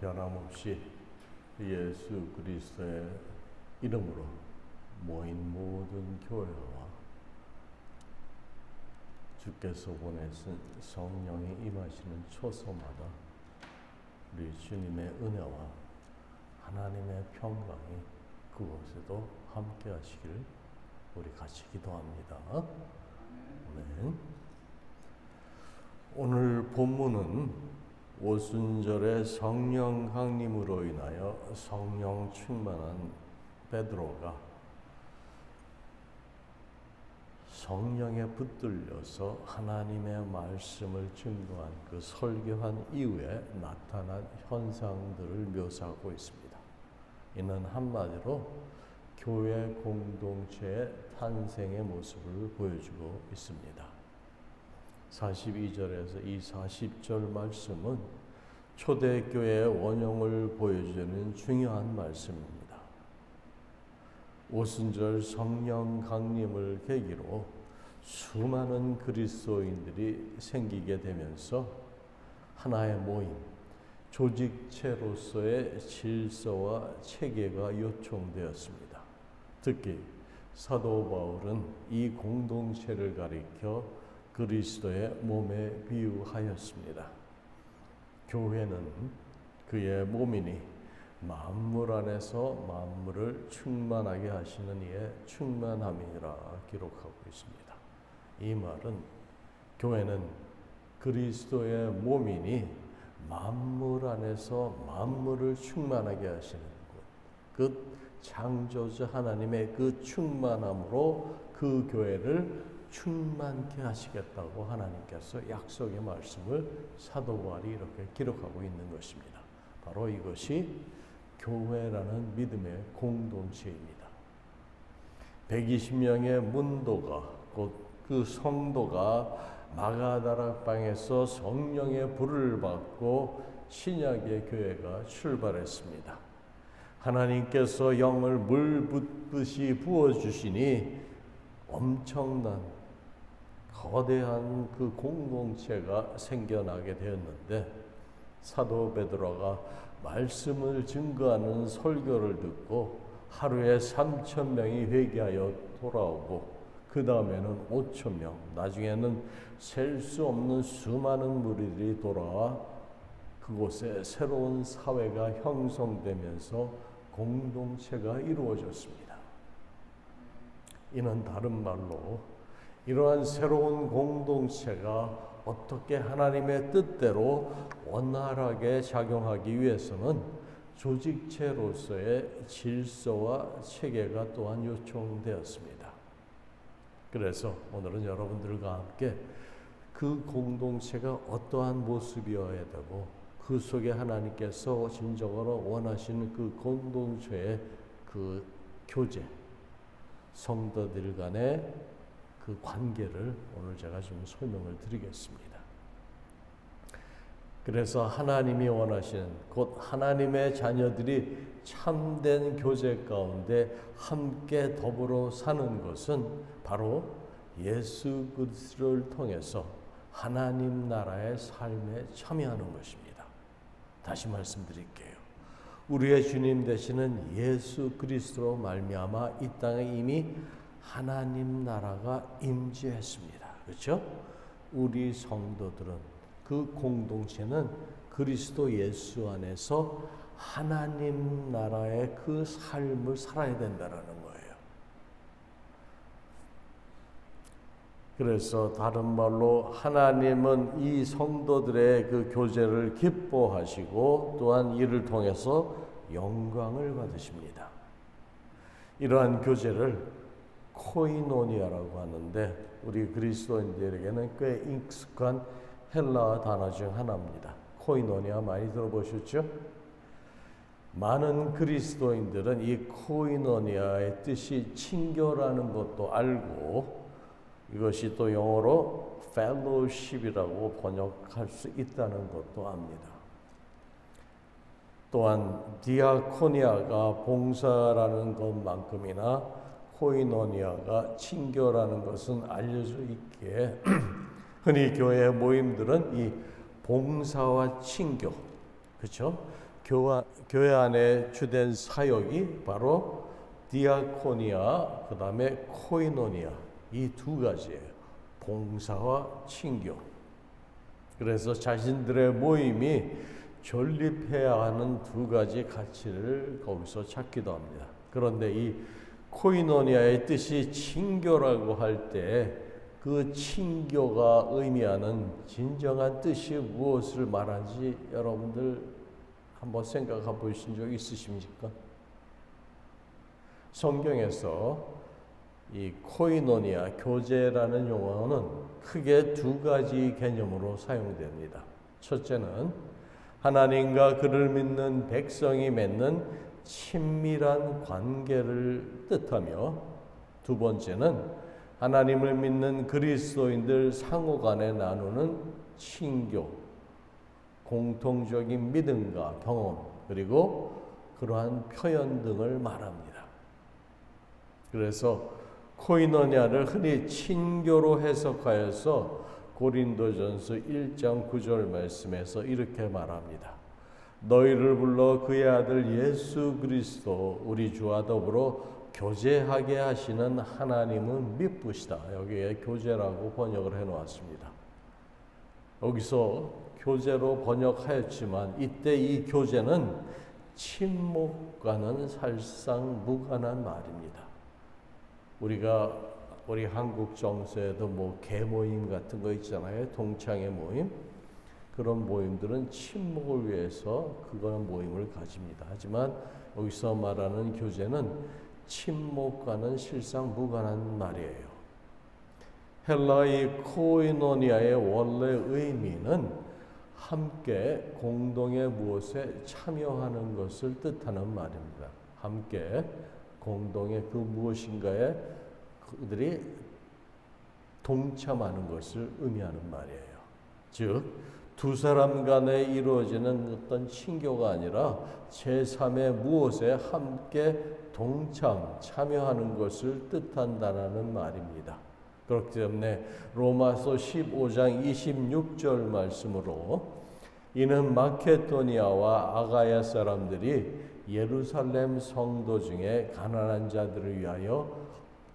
변함없이 예수 그리스도의 이름으로 모인 모든 교회와 주께서 보내신 성령이 임하시는 초소마다 우리 주님의 은혜와 하나님의 평강이 그곳에도 함께 하시기를 우리 같이 기도합니다. 아멘. 오늘 본문은 오순절의 성령 강림으로 인하여 성령 충만한 베드로가 성령에 붙들려서 하나님의 말씀을 증거한 그 설교한 이후에 나타난 현상들을 묘사하고 있습니다. 이는 한마디로 교회 공동체의 탄생의 모습을 보여주고 있습니다. 42절에서 이 40절 말씀은 초대교회의 원형을 보여주는 중요한 말씀입니다. 오순절 성령 강림을 계기로 수많은 그리스도인들이 생기게 되면서 하나의 모임, 조직체로서의 질서와 체계가 요청되었습니다. 특히 사도 바울은 이 공동체를 가리켜 그리스도의 몸에 비유하였습니다. 교회는 그의 몸이니 만물 안에서 만물을 충만하게 하시는 이의 충만함이라 기록하고 있습니다. 이 말은 교회는 그리스도의 몸이니 만물 안에서 만물을 충만하게 하시는 것, 그 창조주 하나님의 그 충만함으로 그 교회를 충만케 하시겠다고 하나님께서 약속의 말씀을 사도 바울이 이렇게 기록하고 있는 것입니다. 바로 이것이 교회라는 믿음의 공동체입니다. 120명의 문도가 곧 그 성도가 마가다락방에서 성령의 불을 받고 신약의 교회가 출발했습니다. 하나님께서 영을 물 붓듯이 부어주시니 엄청난 거대한 그 공동체가 생겨나게 되었는데 사도 베드로가 말씀을 증거하는 설교를 듣고 하루에 3,000명이 회개하여 돌아오고 그 다음에는 5,000명, 나중에는 셀 수 없는 수많은 무리들이 돌아와 그곳에 새로운 사회가 형성되면서 공동체가 이루어졌습니다. 이는 다른 말로 이러한 새로운 공동체가 어떻게 하나님의 뜻대로 원활하게 작용하기 위해서는 조직체로서의 질서와 체계가 또한 요청되었습니다. 그래서 오늘은 여러분들과 함께 그 공동체가 어떠한 모습이어야 되고 그 속에 하나님께서 진정으로 원하시는 그 공동체의 그 교제, 성도들 간의 그 관계를 오늘 제가 좀 설명을 드리겠습니다. 그래서 하나님이 원하시는 곧 하나님의 자녀들이 참된 교제 가운데 함께 더불어 사는 것은 바로 예수 그리스도를 통해서 하나님 나라의 삶에 참여하는 것입니다. 다시 말씀드릴게요. 우리의 주님 되시는 예수 그리스도로 말미암아 이 땅에 이미 하나님 나라가 임재했습니다. 그렇죠? 우리 성도들은 그 공동체는 그리스도 예수 안에서 하나님 나라의 그 삶을 살아야 된다는 거예요. 그래서 다른 말로 하나님은 이 성도들의 그 교제를 기뻐하시고 또한 이를 통해서 영광을 받으십니다. 이러한 교제를 코이노니아라고 하는데 우리 그리스도인들에게는 꽤 익숙한 헬라어 단어 중 하나입니다. 코이노니아 많이 들어보셨죠? 많은 그리스도인들은 이 코이노니아의 뜻이 친교라는 것도 알고 이것이 또 영어로 fellowship이라고 번역할 수 있다는 것도 압니다. 또한 디아코니아가 봉사라는 것만큼이나 코이노니아가 친교라는 것은 알려져 있기에 흔히 교회 모임들은 이 봉사와 친교, 그렇죠? 교회 안에 주된 사역이 바로 디아코니아, 그 다음에 코이노니아, 이 두 가지예요. 봉사와 친교. 그래서 자신들의 모임이 존립해야 하는 두 가지 가치를 거기서 찾기도 합니다. 그런데 이 코이노니아의 뜻이 친교라고 할 때 그 친교가 의미하는 진정한 뜻이 무엇을 말하는지 여러분들 한번 생각해 보신 적 있으십니까? 성경에서 이 코이노니아, 교제라는 용어는 크게 두 가지 개념으로 사용됩니다. 첫째는 하나님과 그를 믿는 백성이 맺는 친밀한 관계를 뜻하며, 두 번째는 하나님을 믿는 그리스도인들 상호 간에 나누는 친교, 공통적인 믿음과 경험, 그리고 그러한 표현 등을 말합니다. 그래서 코이노니아를 흔히 친교로 해석하여서 고린도전서 1장 9절 말씀에서 이렇게 말합니다. 너희를 불러 그의 아들 예수 그리스도 우리 주와 더불어 교제하게 하시는 하나님은 미쁘시다. 여기에 교제라고 번역을 해놓았습니다. 여기서 교제로 번역하였지만 이때 이 교제는 친목과는 사실상 무관한 말입니다. 우리 한국 정서에도 뭐 계모임 같은 거 있잖아요. 동창회 모임. 그런 모임들은 친목을 위해서 그런 모임을 가집니다. 하지만 여기서 말하는 교제는 친목과는 실상 무관한 말이에요. 헬라의 코이노니아의 원래 의미는 함께 공동의 무엇에 참여하는 것을 뜻하는 말입니다. 함께 공동의 그 무엇인가에 그들이 동참하는 것을 의미하는 말이에요. 즉, 두 사람 간에 이루어지는 어떤 친교가 아니라 제3의 무엇에 함께 참여하는 것을 뜻한다는 말입니다. 그렇기 때문에 로마서 15장 26절 말씀으로 이는 마케도니아와 아가야 사람들이 예루살렘 성도 중에 가난한 자들을 위하여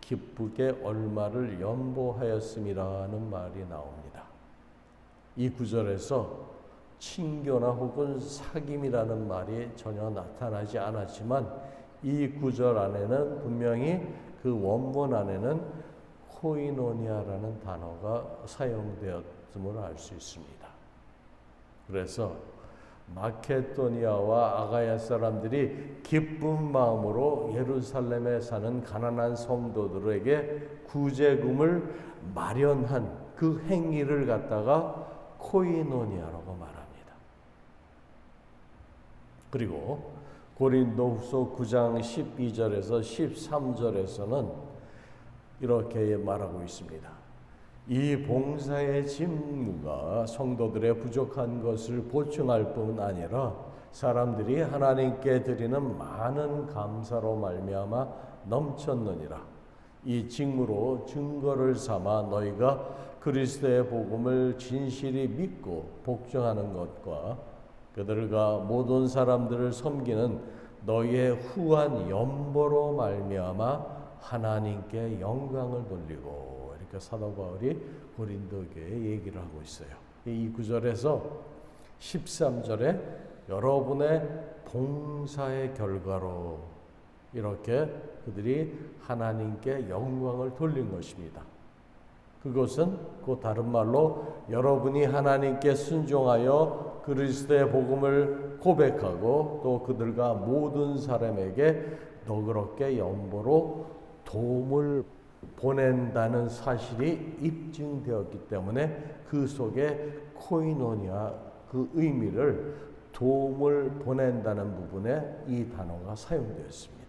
기쁘게 얼마를 연보하였음이라는 말이 나옵니다. 이 구절에서 친교나 혹은 사귐이라는 말이 전혀 나타나지 않았지만 이 구절 안에는 분명히 그 원문 안에는 코이노니아라는 단어가 사용되었음을 알 수 있습니다. 그래서 마케도니아와 아가야 사람들이 기쁜 마음으로 예루살렘에 사는 가난한 성도들에게 구제금을 마련한 그 행위를 갖다가 코이노니아라고 말합니다. 그리고 고린도후서 9장 12절에서 13절에서는 이렇게 말하고 있습니다. 이 봉사의 직무가 성도들의 부족한 것을 보충할 뿐 아니라 사람들이 하나님께 드리는 많은 감사로 말미암아 넘쳤느니라. 이 직무로 증거를 삼아 너희가 그리스도의 복음을 진실이 믿고 복종하는 것과 그들과 모든 사람들을 섬기는 너희의 후한 연보로 말미암아 하나님께 영광을 돌리고, 이렇게 사도 바울이 고린도교회에 얘기를 하고 있어요. 이 구절에서 13절에 여러분의 봉사의 결과로 이렇게 그들이 하나님께 영광을 돌린 것입니다. 그것은 곧 다른 말로 여러분이 하나님께 순종하여 그리스도의 복음을 고백하고 또 그들과 모든 사람에게 너그럽게 연보로 도움을 보낸다는 사실이 입증되었기 때문에 그 속에 코이노니아 그 의미를 도움을 보낸다는 부분에 이 단어가 사용되었습니다.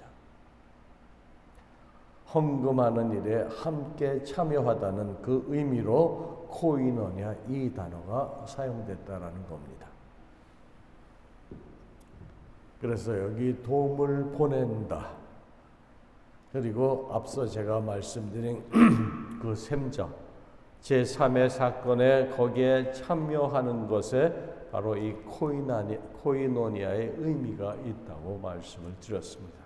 헌금하는 일에 함께 참여하다는 그 의미로 코이노니아 이 단어가 사용됐다라는 겁니다. 그래서 여기 도움을 보낸다. 그리고 앞서 제가 말씀드린 그 셈자 제3의 사건에 거기에 참여하는 것에 바로 이 코이노니아의 의미가 있다고 말씀을 드렸습니다.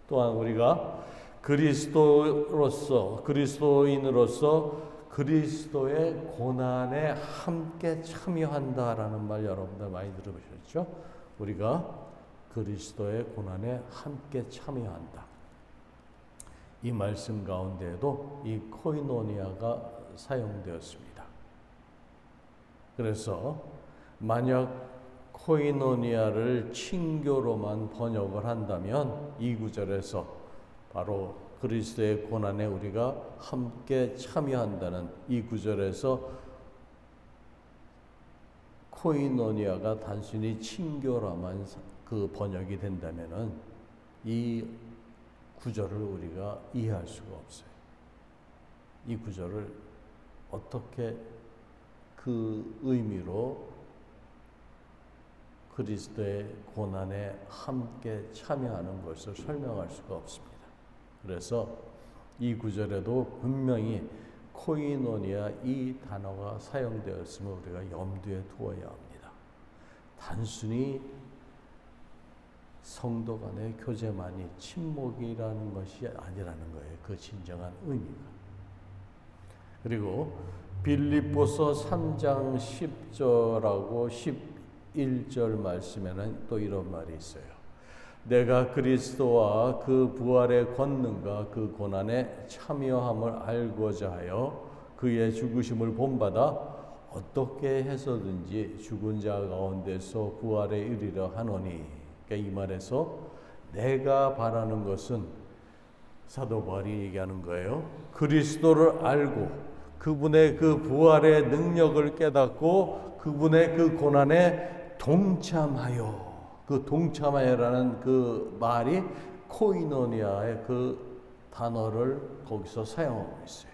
또한 우리가 그리스도인으로서 그리스도의 고난에 함께 참여한다라는 말 여러분들 많이 들어보셨죠? 우리가 그리스도의 고난에 함께 참여한다. 이 말씀 가운데에도 이 코이노니아가 사용되었습니다. 그래서 만약 코이노니아를 친교로만 번역을 한다면 이 구절에서 바로 그리스도의 고난에 우리가 함께 참여한다는 이 구절에서 코이노니아가 단순히 친교로만 그 번역이 된다면은 이 구절을 우리가 이해할 수가 없어요. 이 구절을 어떻게 그 의미로 그리스도의 고난에 함께 참여하는 것을 설명할 수가 없습니다. 그래서 이 구절에도 분명히 코이노니아 이 단어가 사용되었음을 우리가 염두에 두어야 합니다. 단순히 성도 간의 교제만이 친목이라는 것이 아니라는 거예요. 그 진정한 의미가. 그리고 빌립보서 3장 10절하고 11절 말씀에는 또 이런 말이 있어요. 내가 그리스도와 그 부활의 권능과 그 고난에 참여함을 알고자 하여 그의 죽으심을 본받아 어떻게 해서든지 죽은 자 가운데서 부활에 이르려 하노니. 그러니까 이 말에서 내가 바라는 것은 사도 바울이 얘기하는 거예요. 그리스도를 알고 그분의 그 부활의 능력을 깨닫고 그분의 그 고난에 동참하여. 그 동참하여라는 그 말이 코이노니아의 그 단어를 거기서 사용하고 있어요.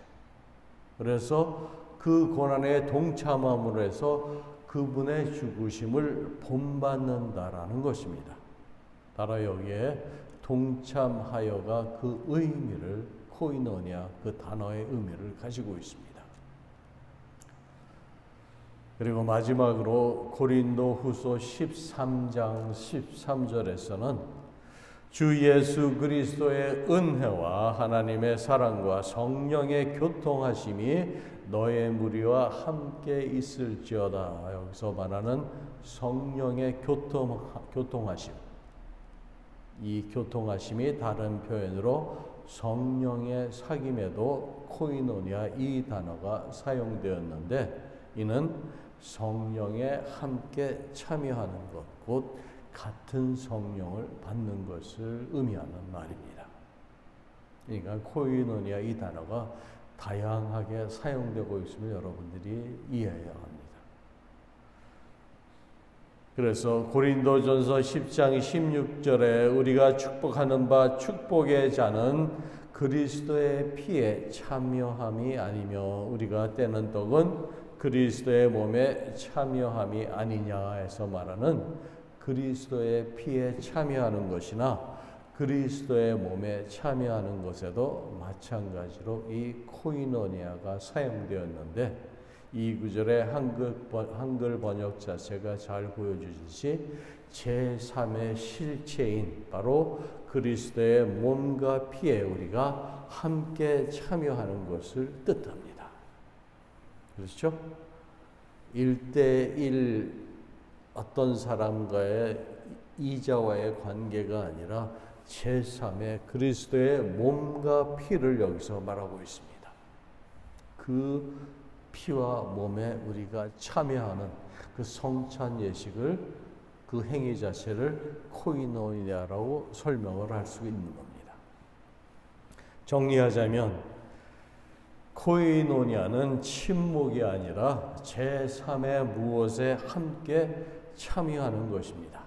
그래서 그 고난에 동참함으로 해서 그분의 죽으심을 본받는다라는 것입니다. 따라 여기에 동참하여가 그 의미를 코이노니아 그 단어의 의미를 가지고 있습니다. 그리고 마지막으로 고린도후서 13장 13절에서는 주 예수 그리스도의 은혜와 하나님의 사랑과 성령의 교통하심이 너의 무리와 함께 있을지어다. 여기서 말하는 성령의 교통하심. 이 교통하심이 다른 표현으로 성령의 사귐에도 코이노니아 이 단어가 사용되었는데 이는 성령에 함께 참여하는 것, 곧 같은 성령을 받는 것을 의미하는 말입니다. 그러니까 코이노니아 이 단어가 다양하게 사용되고 있음을 여러분들이 이해해야 합니다. 그래서 고린도전서 10장 16절에 우리가 축복하는 바 축복의 자는 그리스도의 피에 참여함이 아니며 우리가 떼는 떡은 그리스도의 몸에 참여함이 아니냐에서 말하는 그리스도의 피에 참여하는 것이나 그리스도의 몸에 참여하는 것에도 마찬가지로 이 코이노니아가 사용되었는데 이 구절의 한글 번역 자체가 잘 보여주듯이 제3의 실체인 바로 그리스도의 몸과 피에 우리가 함께 참여하는 것을 뜻합니다. 그렇죠? 1대1 어떤 사람과의 이자와의 관계가 아니라 제3의 그리스도의 몸과 피를 여기서 말하고 있습니다. 그 피와 몸에 우리가 참여하는 그 성찬 예식을 그 행위 자체를 코이노니아라고 설명을 할 수 있는 겁니다. 정리하자면 코이노니아는 침묵이 아니라 제3의 무엇에 함께 참여하는 것입니다.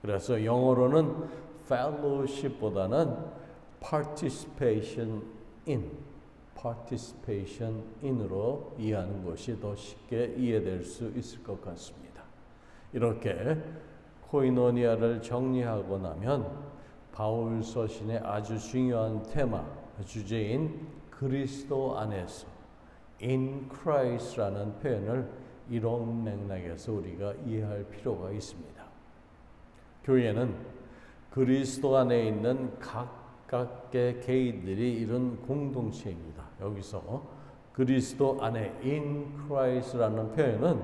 그래서 영어로는 fellowship보다는 participation in으로 이해하는 것이 더 쉽게 이해될 수 있을 것 같습니다. 이렇게 코이노니아를 정리하고 나면 바울 서신의 아주 중요한 테마, 주제인 그리스도 안에서 in Christ라는 표현을 이런 맥락에서 우리가 이해할 필요가 있습니다. 교회는 그리스도 안에 있는 각각의 개인들이 이룬 공동체입니다. 여기서 그리스도 안에 in Christ라는 표현은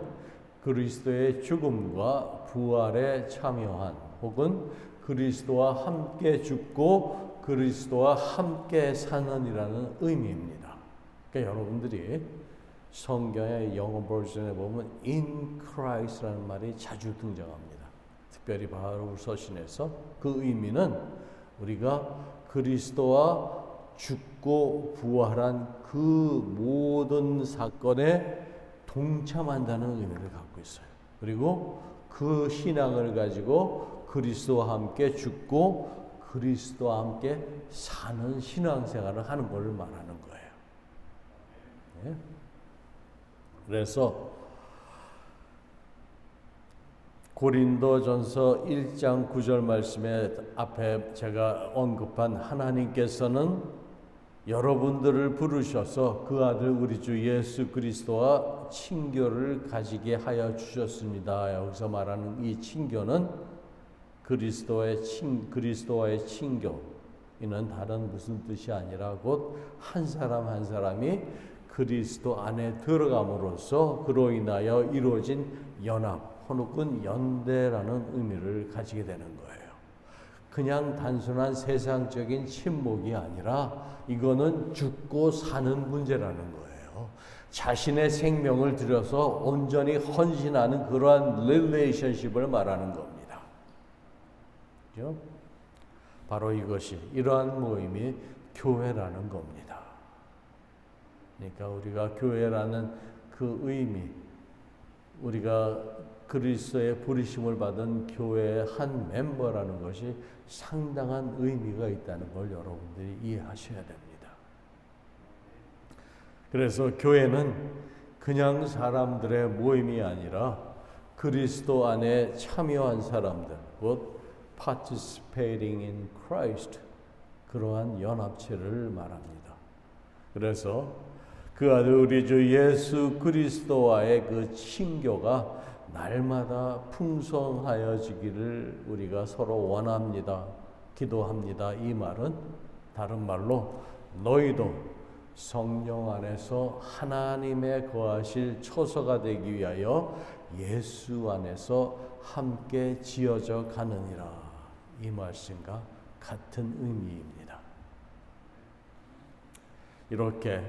그리스도의 죽음과 부활에 참여한 혹은 그리스도와 함께 죽고 그리스도와 함께 사는이라는 의미입니다. 그러니까 여러분들이 성경의 영어 버전에 보면 in Christ라는 말이 자주 등장합니다. 특별히 바울 서신에서 그 의미는 우리가 그리스도와 죽고 부활한 그 모든 사건에 동참한다는 의미를 갖고 있어요. 그리고 그 신앙을 가지고 그리스도와 함께 죽고 그리스도와 함께 사는 신앙생활을 하는 걸 말하는 거예요. 네? 그래서 고린도전서 1장 9절 말씀에 앞에 제가 언급한 하나님께서는 여러분들을 부르셔서 그 아들 우리 주 예수 그리스도와 친교를 가지게 하여 주셨습니다. 여기서 말하는 이 친교는 그리스도와의 친교. 이는 다른 무슨 뜻이 아니라 곧 한 사람 한 사람이 그리스도 안에 들어감으로써 그로 인하여 이루어진 연합 혹은 연대라는 의미를 가지게 되는 거예요. 그냥 단순한 세상적인 친목이 아니라 이거는 죽고 사는 문제라는 거예요. 자신의 생명을 들여서 온전히 헌신하는 그러한 릴레이션십을 말하는 겁니다. 그렇죠? 바로 이것이 이러한 모임이 교회라는 겁니다. 그러니까 우리가 교회라는 그 의미, 우리가 그리스도의 부르심을 받은 교회의 한 멤버라는 것이 상당한 의미가 있다는 걸 여러분들이 이해하셔야 됩니다. 그래서 교회는 그냥 사람들의 모임이 아니라 그리스도 안에 참여한 사람들, 곧 participating in Christ, 그러한 연합체를 말합니다. 그래서 그 아들 우리 주 예수 그리스도와의 그 친교가 날마다 풍성하여지기를 우리가 서로 원합니다. 기도합니다. 이 말은 다른 말로 너희도 성령 안에서 하나님의 거하실 처소가 되기 위하여 예수 안에서 함께 지어져 가느니라. 이 말씀과 같은 의미입니다. 이렇게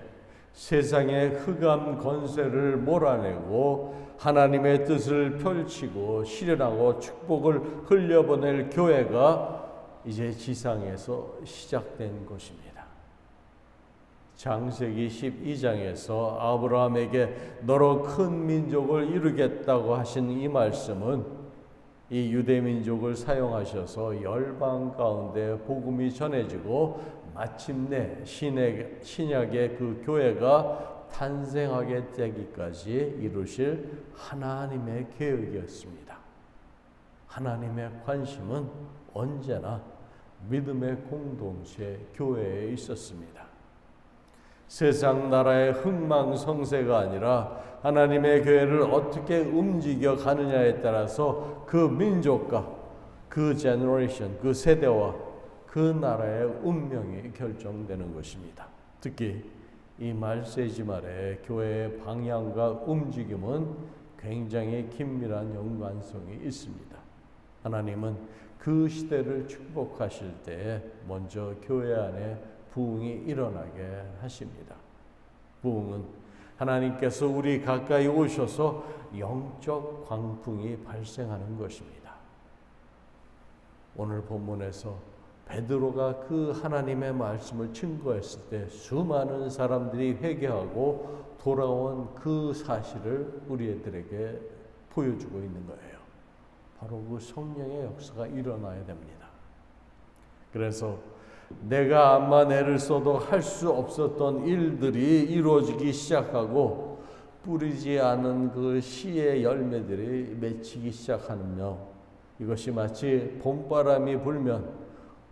세상의 흑암 권세를 몰아내고 하나님의 뜻을 펼치고 실현하고 축복을 흘려보낼 교회가 이제 지상에서 시작된 것입니다. 창세기 12장에서 아브라함에게 너로 큰 민족을 이루겠다고 하신 이 말씀은 이 유대민족을 사용하셔서 열방 가운데 복음이 전해지고 마침내 신약의 그 교회가 탄생하게 되기까지 이루실 하나님의 계획이었습니다. 하나님의 관심은 언제나 믿음의 공동체 교회에 있었습니다. 세상 나라의 흥망성쇠가 아니라 하나님의 교회를 어떻게 움직여 가느냐에 따라서 그 민족과 그 제너레이션, 그 세대와 그 나라의 운명이 결정되는 것입니다. 특히 이 말세지 말에 교회의 방향과 움직임은 굉장히 긴밀한 연관성이 있습니다. 하나님은 그 시대를 축복하실 때에 먼저 교회 안에 부흥이 일어나게 하십니다. 부흥은 하나님께서 우리 가까이 오셔서 영적 광풍이 발생하는 것입니다. 오늘 본문에서 베드로가 그 하나님의 말씀을 증거했을 때 수많은 사람들이 회개하고 돌아온 그 사실을 우리들에게 보여주고 있는 거예요. 바로 그 성령의 역사가 일어나야 됩니다. 그래서 내가 암만 애를 써도 할 수 없었던 일들이 이루어지기 시작하고 뿌리지 않은 그 씨의 열매들이 맺히기 시작하며 이것이 마치 봄바람이 불면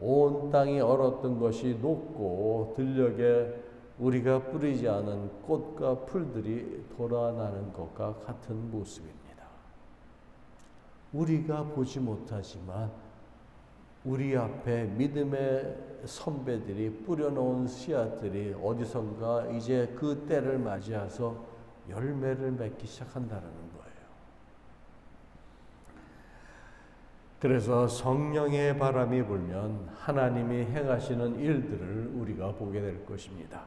온 땅이 얼었던 것이 녹고 들녘에 우리가 뿌리지 않은 꽃과 풀들이 돌아나는 것과 같은 모습입니다. 우리가 보지 못하지만 우리 앞에 믿음의 선배들이 뿌려놓은 씨앗들이 어디선가 이제 그 때를 맞이해서 열매를 맺기 시작한다는 거예요. 그래서 성령의 바람이 불면 하나님이 행하시는 일들을 우리가 보게 될 것입니다.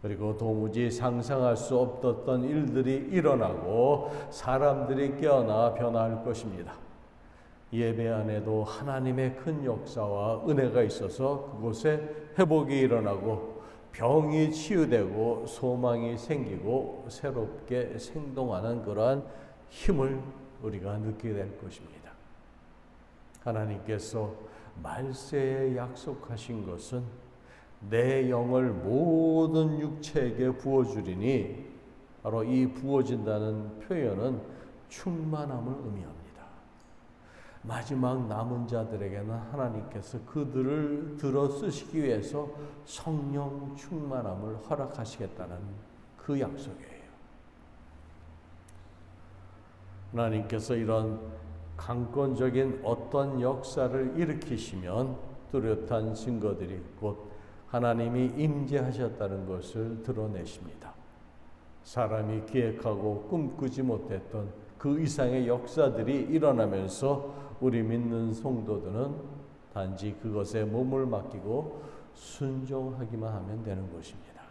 그리고 도무지 상상할 수 없었던 일들이 일어나고 사람들이 깨어나 변화할 것입니다. 예배 안에도 하나님의 큰 역사와 은혜가 있어서 그곳에 회복이 일어나고 병이 치유되고 소망이 생기고 새롭게 생동하는 그러한 힘을 우리가 느끼게 될 것입니다. 하나님께서 말세에 약속하신 것은 내 영을 모든 육체에게 부어주리니, 바로 이 부어진다는 표현은 충만함을 의미합니다. 마지막 남은 자들에게는 하나님께서 그들을 들어 쓰시기 위해서 성령 충만함을 허락하시겠다는 그 약속이에요. 하나님께서 이런 강권적인 어떤 역사를 일으키시면 뚜렷한 증거들이 곧 하나님이 임재하셨다는 것을 드러내십니다. 사람이 기획하고 꿈꾸지 못했던 그 이상의 역사들이 일어나면서 우리 믿는 성도들은 단지 그것에 몸을 맡기고 순종하기만 하면 되는 것입니다.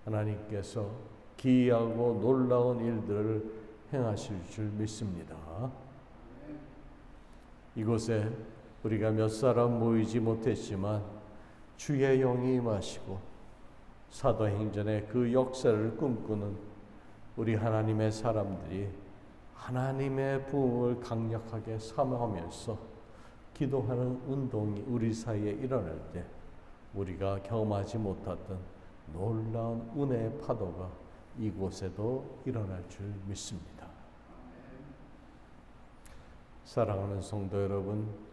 하나님께서 기이하고 놀라운 일들을 행하실 줄 믿습니다. 이곳에 우리가 몇 사람 모이지 못했지만 주의 영이 임하시고 사도행전의 그 역사를 꿈꾸는 우리 하나님의 사람들이 하나님의 부흥을 강력하게 사모하면서 기도하는 운동이 우리 사이에 일어날 때 우리가 경험하지 못했던 놀라운 은혜의 파도가 이곳에도 일어날 줄 믿습니다. 사랑하는 성도 여러분,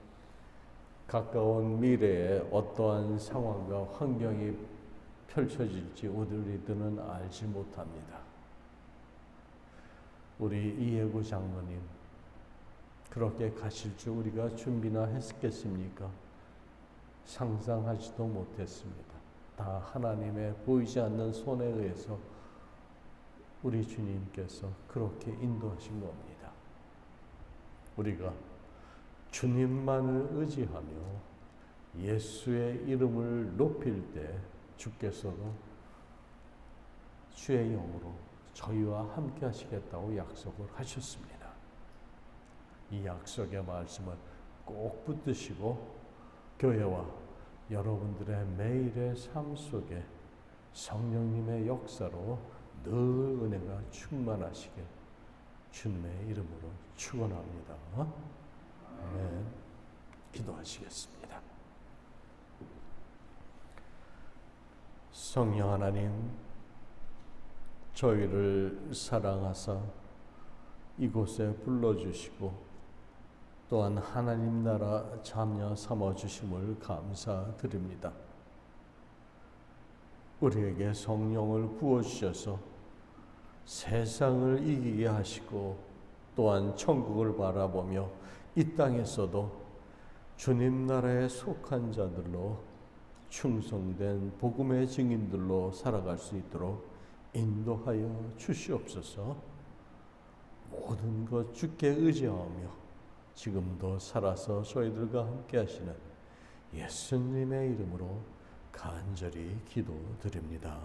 가까운 미래에 어떠한 상황과 환경이 펼쳐질지 우리들은 알지 못합니다. 우리 이해구 장로님 그렇게 가실 줄 우리가 준비나 했겠습니까? 상상하지도 못했습니다. 다 하나님의 보이지 않는 손에 의해서 우리 주님께서 그렇게 인도하신 겁니다. 우리가 주님만을 의지하며 예수의 이름을 높일 때 주께서도 주의 영으로 저희와 함께 하시겠다고 약속을 하셨습니다. 이 약속의 말씀을 꼭 붙드시고 교회와 여러분들의 매일의 삶 속에 성령님의 역사로 늘 은혜가 충만하시게 주님의 이름으로 축원합니다. 아멘. 기도하시겠습니다. 성령 하나님, 저희를 사랑하사 이곳에 불러주시고 또한 하나님 나라 자녀 삼아주심을 감사드립니다. 우리에게 성령을 부어주셔서 세상을 이기게 하시고 또한 천국을 바라보며 이 땅에서도 주님 나라에 속한 자들로 충성된 복음의 증인들로 살아갈 수 있도록 인도하여 주시옵소서. 모든 것 주께 의지하며 지금도 살아서 저희들과 함께 하시는 예수님의 이름으로 간절히 기도드립니다.